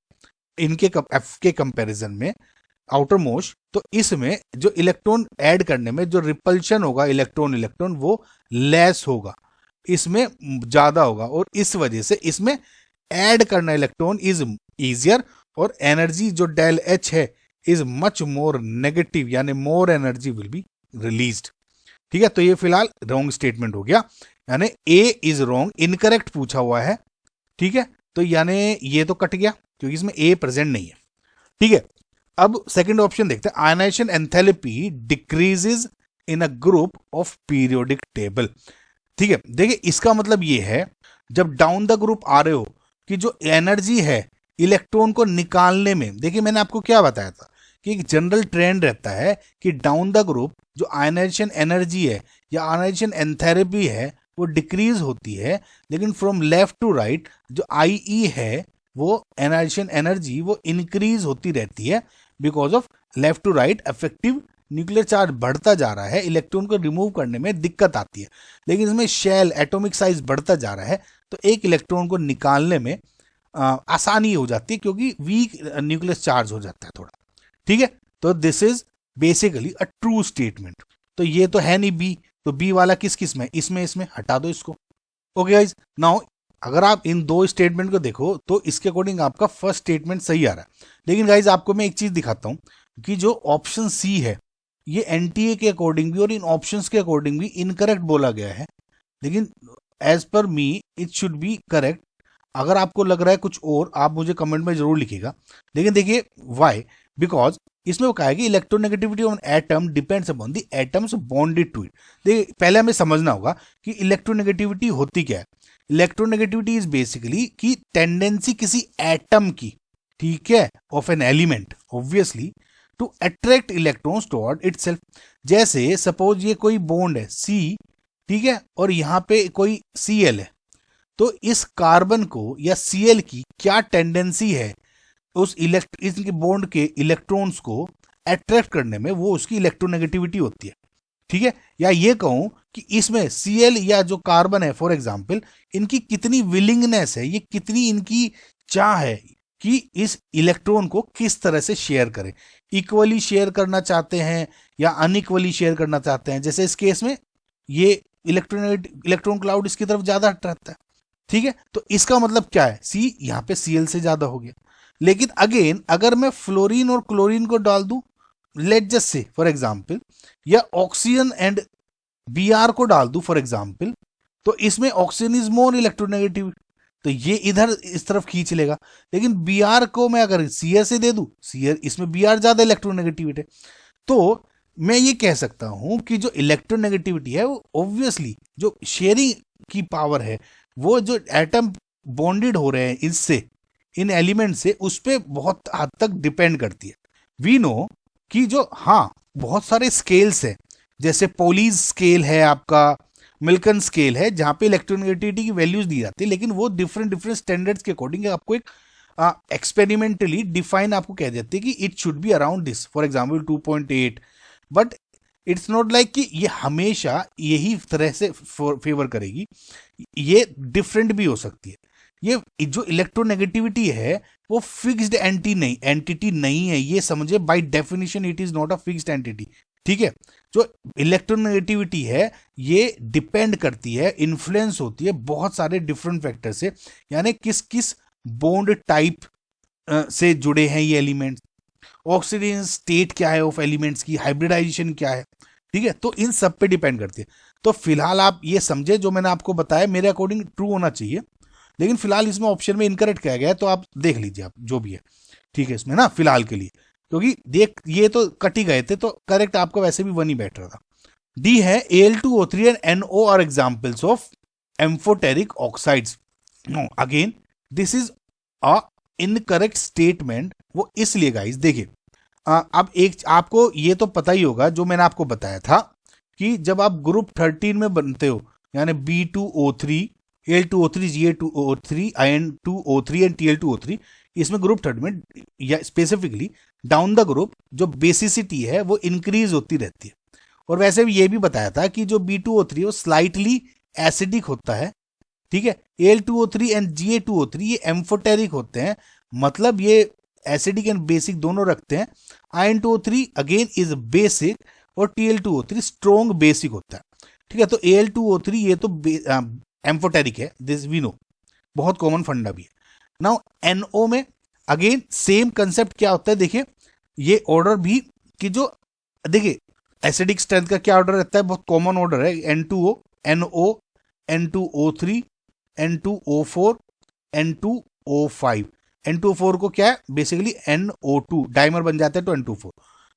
S1: इनके एफ के कंपैरिजन में आउटर मोस्ट, तो इसमें जो इलेक्ट्रॉन ऐड करने में जो रिपल्शन होगा इलेक्ट्रॉन वो लेस होगा, इसमें ज्यादा होगा, और इस वजह से इसमें ऐड करना इलेक्ट्रॉन इज इजियर, और एनर्जी जो डेल एच है इज मच मोर नेगेटिव, यानी more energy will be released. ठीक है, तो ये फिलहाल रॉन्ग स्टेटमेंट हो गया, यानी ए इज रॉन्ग, इनकरेक्ट पूछा हुआ है। ठीक है, तो यानी ये तो कट गया क्योंकि इसमें ए प्रेजेंट नहीं है। ठीक है, अब सेकंड ऑप्शन देखते हैं, ionization enthalpy decreases in a group of periodic table. ठीक है, देखिए इसका मतलब ये है, जब डाउन द ग्रुप आ रहे हो कि जो एनर्जी है इलेक्ट्रॉन को निकालने में, देखिए मैंने आपको क्या बताया था कि एक जनरल ट्रेंड रहता है कि डाउन द ग्रुप जो आयनाइजेशन एनर्जी है या आयनाइजेशन एंथैल्पी है वो डिक्रीज होती है, लेकिन फ्रॉम लेफ्ट टू राइट जो IE है वो आयनाइजेशन एनर्जी वो इंक्रीज होती रहती है, because of left to right effective nuclear charge बढ़ता जा रहा है, इलेक्ट्रॉन को रिमूव करने में दिक्कत आती है। लेकिन इसमें शेल एटॉमिक साइज बढ़ता जा रहा है तो एक इलेक्ट्रॉन को निकालने में आसानी हो जाती है, क्योंकि वीक न्यूक्लियर चार्ज हो जाता है थोड़ा। ठीक है, तो this is basically a true statement. तो ये तो है नहीं बी, तो बी वाला किस किस में, इसमें हटा दो इसको। ओके गाइज, नाउ अगर आप इन दो स्टेटमेंट को देखो तो इसके अकॉर्डिंग आपका फर्स्ट स्टेटमेंट सही आ रहा है। लेकिन गाइज आपको मैं एक चीज दिखाता हूं कि जो ऑप्शन सी है ये NTA के अकॉर्डिंग भी और इन ऑप्शंस के अकॉर्डिंग भी इनकरेक्ट बोला गया है, लेकिन as per me it should be correct. अगर आपको लग रहा है कुछ और, आप मुझे कमेंट में जरूर लिखिएगा। लेकिन देखिए वाई, बिकॉज इसमें वो कहा है कि electronegativity on atom depends upon the atoms bonded to it. देखिए पहले हमें समझना होगा कि इलेक्ट्रोनेगेटिविटी होती क्या है। इलेक्ट्रोनेगेटिविटी इज बेसिकली कि टेंडेंसी किसी एटम की, ठीक है, of an element obviously to attract electrons toward itself. जैसे सपोज ये कोई बॉन्ड है C, ठीक है, और यहाँ पे कोई Cl है, तो इस कार्बन को या Cl की क्या टेंडेंसी है उस इसके बॉन्ड के इलेक्ट्रॉन्स को अट्रैक्ट करने में, वो उसकी इलेक्ट्रोनेगेटिविटी होती है। ठीक है, या ये कहूं कि इसमें Cl या जो कार्बन है फॉर एग्जांपल, इनकी कितनी विलिंगनेस है, ये कितनी इनकी चाह है कि इस इलेक्ट्रॉन को किस तरह से शेयर करें, इक्वली शेयर करना चाहते हैं या अनइक्वली शेयर करना चाहते हैं। जैसे इस केस में ये इलेक्ट्रॉन क्लाउड इसकी तरफ ज्यादा रहता है। ठीक है, तो इसका मतलब क्या है, C यहाँ पे Cl से ज्यादा हो गया। लेकिन अगेन अगर मैं फ्लोरीन और क्लोरीन को डाल दूं, let just say for example, या ऑक्सीजन एंड Br को डाल दूं फॉर एग्जांपल, तो इसमें ऑक्सीजन इज मोर इलेक्ट्रोनेगेटिव, तो ये इधर इस तरफ खींच लेगा। लेकिन Br को मैं अगर Cl से दे दूं, Cl इसमें Br ज्यादा इलेक्ट्रोनेगेटिविटी है, तो मैं ये कह सकता हूं कि जो इलेक्ट्रोनेगेटिविटी है वो ऑब्वियसली जो शेयरिंग की पावर है, वो जो एटम बॉन्डेड हो रहे हैं इससे, इन एलिमेंट से, उस पर बहुत हद तक डिपेंड करती है। वी नो कि जो हाँ बहुत सारे स्केल्स हैं, जैसे पोलीज स्केल है आपका, मिल्कन स्केल है, जहां पे इलेक्ट्रोनेगेटिविटी की वैल्यूज दी जाती है, लेकिन वो डिफरेंट डिफरेंट स्टैंडर्ड्स के अकॉर्डिंग आपको एक एक्सपेरिमेंटली डिफाइन आपको कह देते हैं कि it should be around this, for example 2.8। But it's not like कि ये हमेशा यही तरह से फेवर करेगी, ये डिफरेंट भी हो सकती है। ये जो इलेक्ट्रोनेगेटिविटी है वो फिक्स्ड एंटिटी नहीं है, ये समझे, by definition it is not a fixed entity. ठीक है, जो इलेक्ट्रोनेगेटिविटी है ये डिपेंड करती है, इन्फ्लुएंस होती है बहुत सारे डिफरेंट फैक्टर से, यानी किस किस बॉन्ड टाइप से जुड़े हैं ये एलिमेंट्स, ऑक्सीडेशन स्टेट क्या है ऑफ एलिमेंट्स की, हाइब्रिडाइजेशन क्या है। ठीक है, तो इन सब पे डिपेंड करती है। तो फिलहाल आप ये समझे, जो मैंने आपको बताया मेरे अकॉर्डिंग ट्रू होना चाहिए, लेकिन फिलहाल इसमें ऑप्शन में इनकरेक्ट किया गया है, तो आप देख लीजिए आप जो भी है। ठीक है, इसमें ना फिलहाल के लिए, क्योंकि देख ये तो कट ही गए थे, तो करेक्ट आपको वैसे भी 1 ही बैठ रहा था। डी है Al2O3 and NO are examples of amphoteric oxides. No, again this is a incorrect statement. वो इसलिए गाइस देखिए, अब एक आपको ये तो पता ही होगा जो मैंने आपको बताया था कि जब आप ग्रुप 13 में बनते हो, यानी B2O3, Al2O3, Ga2O3, In2O3 and Tl2O3, इसमें ग्रुप 3 में या स्पेसिफिकली डाउन द ग्रुप जो बेसिसिटी है वो इंक्रीज होती रहती है। और वैसे भी ये भी बताया था कि जो B2O3 वो स्लाइटली एसिडिक होता है। ठीक है, Al2O3 एंड Ga2O3 ये एम्फोटेरिक होते हैं, मतलब ये एसिडिक एंड बेसिक दोनों रखते हैं। In2O3 अगेन इज बेसिक और Tl2O3 स्ट्रॉन्ग बेसिक होता है। ठीक है, तो Al2O3 ये तो एम्फोटेरिक है, दिस वी नो, बहुत कॉमन फंडा भी है। नाउ NO में अगेन सेम कंसेप्ट क्या होता है, देखिए ये ऑर्डर भी कि जो देखिए एसिडिक स्ट्रेंथ का क्या ऑर्डर रहता है, बहुत कॉमन ऑर्डर है, N2O, NO, N2O3, N2O4, N2O5। N2O4 को क्या है बेसिकली NO2 डाइमर बन जाता है तो N2O4।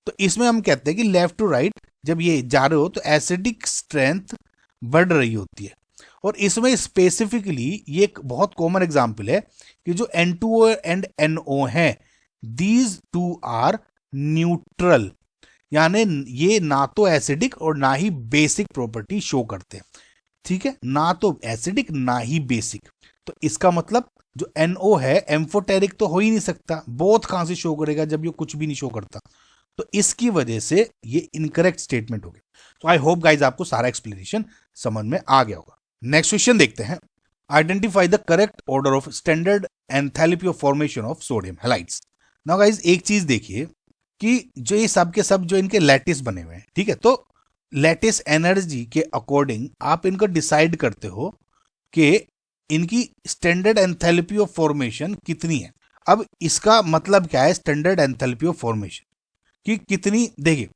S1: तो इसमें हम कहते हैं कि लेफ्ट टू राइट जब ये जा रहे हो तो एसिडिक स्ट्रेंथ बढ़ रही होती है। और इसमें स्पेसिफिकली ये एक बहुत कॉमन एग्जांपल है कि जो N2O एंड NO है दीज टू आर न्यूट्रल, यानी ये ना तो एसिडिक और ना ही बेसिक प्रॉपर्टी शो करते हैं। ठीक है, ना तो एसिडिक ना ही बेसिक। तो इसका मतलब जो NO है एम्फोटेरिक तो हो ही नहीं सकता, बोथ कहां से शो करेगा जब ये कुछ भी नहीं शो करता। तो इसकी वजह से ये इनकरेक्ट स्टेटमेंट हो गया। तो आई होप गाइज आपको सारा एक्सप्लेनेशन समझ में आ गया होगा। नेक्स्ट क्वेश्चन देखते हैं। Identify the correct order of standard enthalpy of formation of sodium halides. Now guys एक चीज देखिए कि जो ये सब के सब जो इनके लैटिस बने हुए हैं, ठीक है, तो लैटिस एनर्जी के अकॉर्डिंग आप इनको डिसाइड करते हो कि इनकी स्टैंडर्ड एंथैल्पी ऑफ फॉर्मेशन कितनी है। अब इसका मतलब क्या है स्टैंडर्ड एंथैल्पी ऑफ फॉर्मेशन कि कितनी, देखिए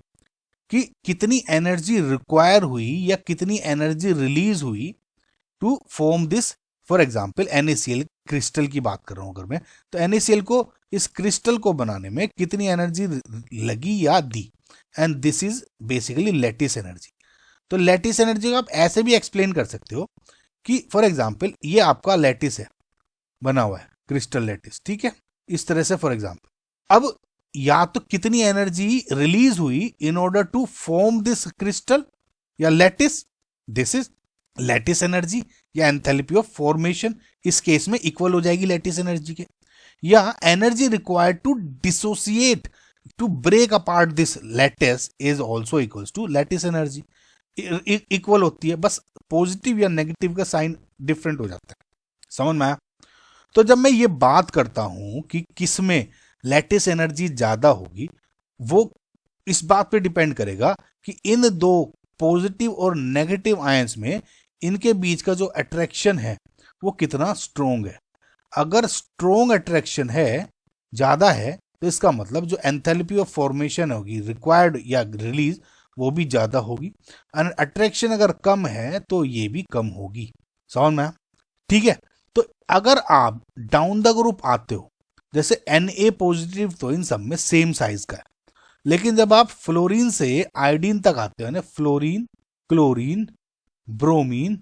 S1: कि कितनी एनर्जी रिक्वायर हुई या कितनी एनर्जी रिलीज हुई to form this. For example NaCl crystal की बात कर रहा हूं अगर मैं, तो NaCl को इस क्रिस्टल को बनाने में कितनी एनर्जी लगी या दी, and this is basically lattice energy. तो लैटिस एनर्जी को आप ऐसे भी एक्सप्लेन कर सकते हो कि फॉर एग्जाम्पल ये आपका लैटिस है, बना हुआ है क्रिस्टल लैटिस, ठीक है, इस तरह से फॉर एग्जाम्पल। अब या तो कितनी एनर्जी रिलीज हुई in order to form this crystal या lattice, this is lattice energy या एंथैल्पी ऑफ फॉर्मेशन, इस केस में इक्वल हो जाएगी लैटिस एनर्जी के। या energy required to dissociate to break apart this lattice is also equals to lattice energy, equal होती है, बस पॉजिटिव या नेगेटिव का साइन डिफरेंट हो जाता है। समझ में आया? तो जब मैं ये बात करता हूं कि किस में लैटिस एनर्जी ज्यादा होगी, वो इस बात पे डिपेंड करेगा कि इन दो पॉजिटिव और नेगेटिव आयंस में इनके बीच का जो अट्रैक्शन है वो कितना स्ट्रोंग है। अगर स्ट्रोंग अट्रैक्शन है, ज्यादा है, तो इसका मतलब जो एंथैल्पी ऑफ फॉर्मेशन होगी रिक्वायर्ड या रिलीज वो भी ज्यादा होगी। एंड अट्रैक्शन अगर कम है तो ये भी कम होगी। समझ में? ठीक है, तो अगर आप डाउन द ग्रुप आते हो, जैसे Na पॉजिटिव तो इन सब में सेम साइज का है, लेकिन जब आप फ्लोरीन से आयोडीन तक आते हो ना, fluorine, chlorine, bromine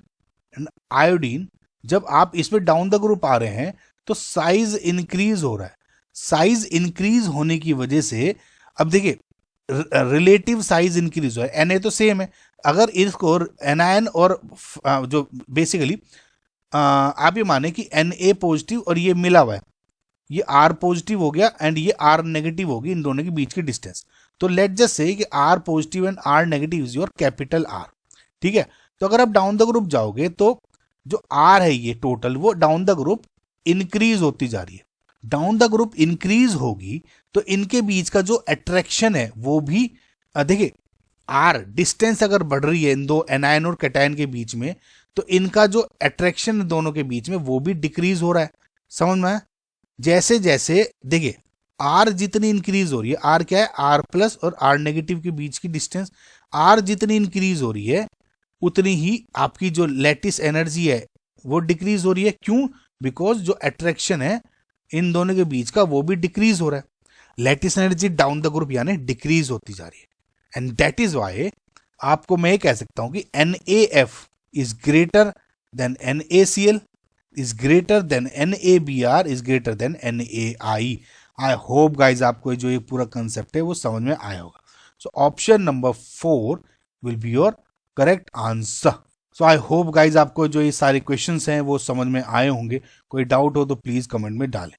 S1: and iodine, जब आप इसमें डाउन द ग्रुप आ रहे हैं तो साइज इंक्रीज हो रहा है। साइज इंक्रीज होने की वजह से अब देखिए रिलेटिव साइज इंक्रीज हो रहा है। Na तो सेम है, अगर इसको एनायन और जो बेसिकली आप ये माने कि Na पॉजिटिव और ये मिला हुआ है, ये R पॉजिटिव हो गया एंड ये R नेगेटिव होगी, इन दोनों के बीच की डिस्टेंस। तो लेट जस्ट से कि R positive and R negative is your capital R, ठीक है। तो अगर आप डाउन द ग्रुप जाओगे तो जो R है ये टोटल, वो डाउन द ग्रुप इंक्रीज होती जा रही है। डाउन द ग्रुप इंक्रीज होगी तो इनके बीच का जो अट्रैक्शन है वो भी, देखिए R डिस्टेंस अगर बढ़ रही है इन दो एनायन और कैटायन के बीच में, तो इनका जो अट्रैक्शन दोनों के बीच में वो भी डिक्रीज हो रहा है। समझ में? जैसे जैसे देखिए R जितनी इंक्रीज हो रही है, R क्या है, R प्लस और R नेगेटिव के बीच की डिस्टेंस, R जितनी इंक्रीज हो रही है उतनी ही आपकी जो लैटिस एनर्जी है वो डिक्रीज हो रही है। क्यों? बिकॉज जो अट्रैक्शन है इन दोनों के बीच का वो भी डिक्रीज हो रहा है। Lattice energy down the group यानी डिक्रीज होती जा रही है, एंड दैट इज वाई आपको मैं कह सकता हूं कि NaF is greater then NaCl is greater than NaBr is greater than NaI। I hope guys आपको जो ये पूरा कंसेप्ट है वो समझ में आया होगा। सो option number 4 will be your correct answer. So I hope guys आपको जो ये सारे क्वेश्चंस हैं वो समझ में आए होंगे। कोई डाउट हो तो प्लीज कमेंट में डालें,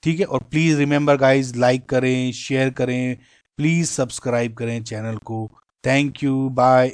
S1: ठीक है। और प्लीज रिमेंबर गाइज, लाइक करें, शेयर करें, प्लीज सब्सक्राइब करें चैनल को। Thank you, bye.